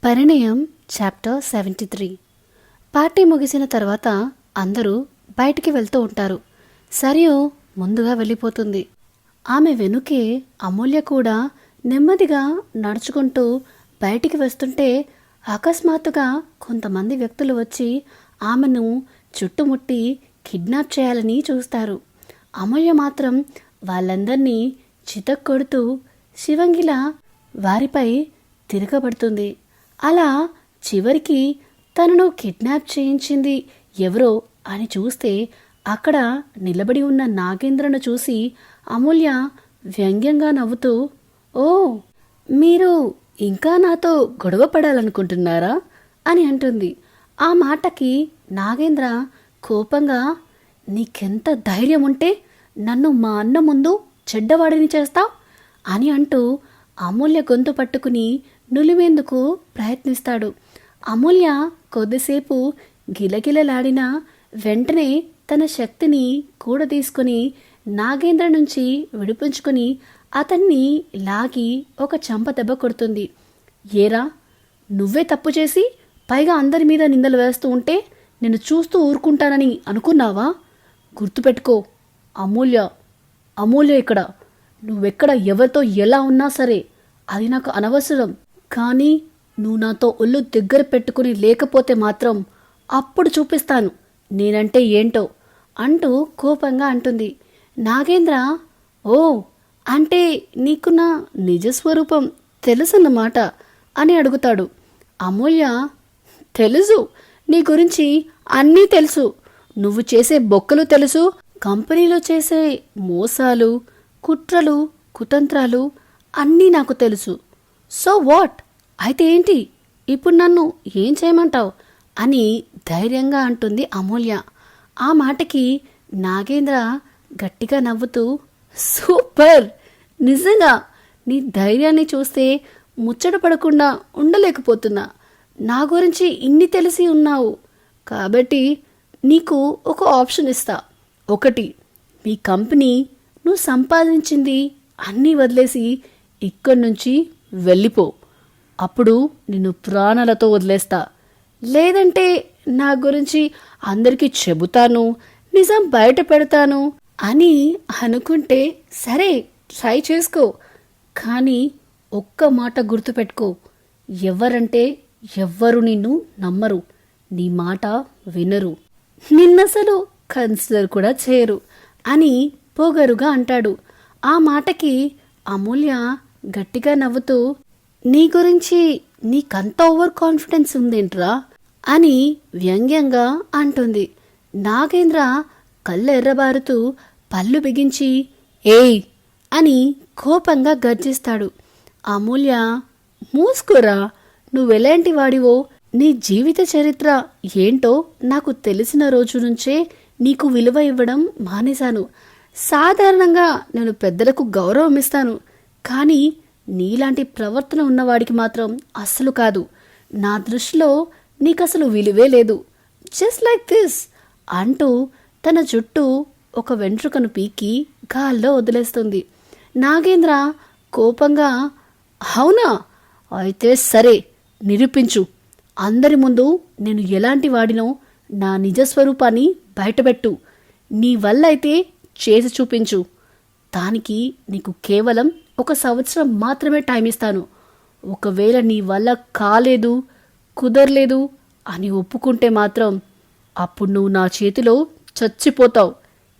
పరిణయం chapter 73. Party ముగిసిన తర్వాత అందరూ బయటికి వెళ్తూ ఉంటారు. సరియు ముందుగా వెళ్ళిపోతుంది. ఆమె వెనుకే అమూల్య కూడా నెమ్మదిగా నడుచుకుంటూ బయటికి వస్తుంటే అకస్మాత్తుగా కొంతమంది వ్యక్తులు వచ్చి ఆమెను చుట్టుముట్టి కిడ్నాప్ చేయాలని చూస్తారు. అమూల్య మాత్రం వాళ్ళందర్నీ చితక్కొడుతూ శివంగిలా వారిపై తిరగబడుతుంది. అలా చివరికి తనను కిడ్నాప్ చేయించింది ఎవరో అని చూస్తే అక్కడ నిలబడి ఉన్న నాగేంద్రను చూసి అమూల్య వ్యంగ్యంగా నవ్వుతూ, "ఓ, మీరు ఇంకా నాతో గొడవ పడాలనుకుంటున్నారా?" అని అంటుంది. ఆ మాటకి నాగేంద్ర కోపంగా, "నీకెంత ధైర్యం ఉంటే నన్ను మా అన్న ముందు చెడ్డవాడిని చేస్తావ్?" అని అంటూ అమూల్య గొంతు పట్టుకుని నులిమేందుకు ప్రయత్నిస్తాడు. అమూల్య కొద్దిసేపు గిలగిలలాడినా వెంటనే తన శక్తిని కూడదీసుకుని నాగేంద్ర నుంచి విడిపించుకుని అతన్ని లాగి ఒక చెంప దెబ్బ కొడుతుంది. "ఏరా, నువ్వే తప్పు చేసి పైగా అందరి మీద నిందలు వేస్తూ ఉంటే నేను చూస్తూ ఊరుకుంటానని అనుకున్నావా? గుర్తుపెట్టుకో, అమూల్య ఇక్కడ. నువ్వెక్కడ ఎవరితో ఎలా ఉన్నా సరే అది నాకు అనవసరం. కానీ నువ్వు నాతో ఒళ్ళు దగ్గర పెట్టుకుని లేకపోతే మాత్రం అప్పుడు చూపిస్తాను నేనంటే ఏంటో" అంటూ కోపంగా అంటుంది. నాగేంద్ర, "ఓ, అంటే నీకు నా నిజస్వరూపం తెలుసన్నమాట" అని అడుగుతాడు. అమూల్య, "తెలుసు, నీ గురించి అన్నీ తెలుసు. నువ్వు చేసే బొక్కలు తెలుసు, కంపెనీలో చేసే మోసాలు, కుట్రలు, కుతంత్రాలు అన్నీ నాకు తెలుసు. So what? అయితే ఏంటి? ఇప్పుడు నన్ను ఏం చేయమంటావు?" అని ధైర్యంగా అంటుంది అమూల్య. ఆ మాటకి నాగేంద్ర గట్టిగా నవ్వుతూ, "సూపర్! నిజంగా నీ ధైర్యాన్ని చూస్తే ముచ్చట పడకుండా ఉండలేకపోతున్నా. నా గురించి ఇన్ని తెలిసి ఉన్నావు కాబట్టి నీకు ఒక ఆప్షన్ ఇస్తా. ఒకటి, మీ కంపెనీ నువ్వు సంపాదించింది అన్నీ వదిలేసి ఇక్కడి నుంచి వెళ్ళిపో. అప్పుడు నిన్ను ప్రాణాలతో వదిలేస్తా. లేదంటే నా గురించి అందరికీ చెబుతాను, నిజం బయట పెడతాను అని అనుకుంటే సరే, ట్రై చేసుకో. కానీ ఒక్క మాట గుర్తుపెట్టుకో, ఎవరంటే ఎవ్వరు నిన్ను నమ్మరు, నీ మాట వినరు, నిన్నసలు కన్సిడర్ కూడా చేయరు" అని పొగరుగా అంటాడు. ఆ మాటకి అమూల్య గట్టిగా నవ్వుతూ, "నీ గురించి నీకంత ఓవర్ కాన్ఫిడెన్స్ ఉందేంట్రా?" అని వ్యంగ్యంగా అంటుంది. నాగేంద్ర కళ్ళెర్రబారుతూ పళ్ళు బిగించి, "ఏయ్" అని కోపంగా గర్జిస్తాడు. అమూల్య, "మూసుకోరా, నువ్వెలాంటి వాడివో, నీ జీవిత చరిత్ర ఏంటో నాకు తెలిసిన రోజు నుంచే నీకు విలువ ఇవ్వడం మానేశాను. సాధారణంగా నేను పెద్దలకు గౌరవం ఇస్తాను, కానీ నీలాంటి ప్రవర్తన ఉన్నవాడికి మాత్రం అస్సలు కాదు. నా దృష్టిలో నీకసలు విలువే లేదు. జస్ట్ లైక్ దిస్" అంటూ తన చుట్టూ ఒక వెంట్రుకను పీకి గాల్లో వదిలేస్తుంది. నాగేంద్ర కోపంగా, "అవునా? అయితే సరే, నిరూపించు. అందరి ముందు నేను ఎలాంటి వాడినో నా నిజస్వరూపాన్ని బయటపెట్టు. నీ వల్ల అయితే చేసి చూపించు. దానికి నీకు కేవలం 1 సంవత్సరం మాత్రమే టైం ఇస్తాను. ఒకవేళ నీ వల్ల కాలేదు, కుదరలేదు అని ఒప్పుకుంటే మాత్రం అప్పుడు నువ్వు నా చేతిలో చచ్చిపోతావు.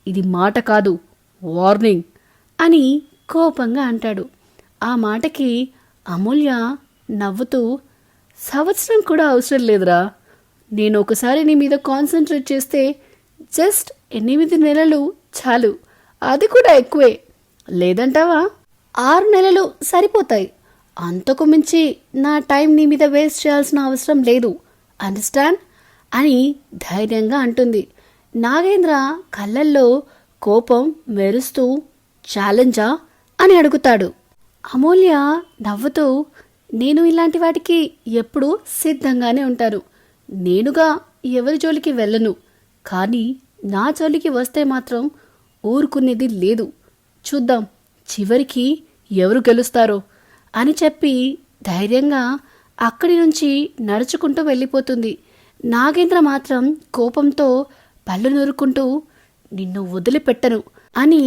ఇది మాట కాదు, వార్నింగ్" అని కోపంగా అంటాడు. ఆ మాటకి అమూల్య నవ్వుతూ, "సంవత్సరం కూడా అవసరం లేదురా. నేను ఒకసారి నీ మీద కాన్సన్ట్రేట్ చేస్తే జస్ట్ 8 నెలలు చాలు. అది కూడా ఎక్కువే. లేదంటావా? 6 నెలలు సరిపోతాయి. అంతకు మించి నా టైం నీ మీద వేస్ట్ చేయాల్సిన అవసరం లేదు. అండర్స్టాండ్" అని ధైర్యంగా అంటుంది. నాగేంద్ర కళ్ళల్లో కోపం మెరుస్తూ, "ఛాలెంజా?" అని అడుగుతాడు. అమూల్య నవ్వుతూ, "నేను ఇలాంటి వాటికి ఎప్పుడూ సిద్ధంగానే ఉంటాను. నేనుగా ఎవరి జోలికి వెళ్ళను. కానీ నా జోలికి వస్తే మాత్రం ఊరుకునేది లేదు. చూద్దాం చివరికి ఎవరు గెలుస్తారో" అని చెప్పి ధైర్యంగా అక్కడి నుంచి నడుచుకుంటూ వెళ్ళిపోతుంది. నాగేంద్ర మాత్రం కోపంతో పళ్ళు నూరుకుంటూ నిన్ను వదిలిపెట్టను అని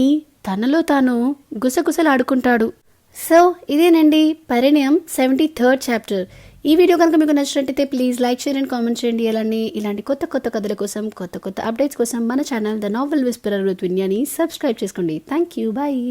తనలో తాను గుసగుసలాడుకుంటాడు. సో ఇదేనండి పరిణయం 73rd చాప్టర్. ఈ వీడియో కనుక మీకు నచ్చినట్టయితే please like, share and comment చేయండి. ఇలాంటి కొత్త కొత్త కథల కోసం, కొత్త కొత్త అప్డేట్స్ కోసం మన channel the novel whisperer with విన్యాని సబ్స్క్రైబ్ చేసుకోండి. Thank you, bye.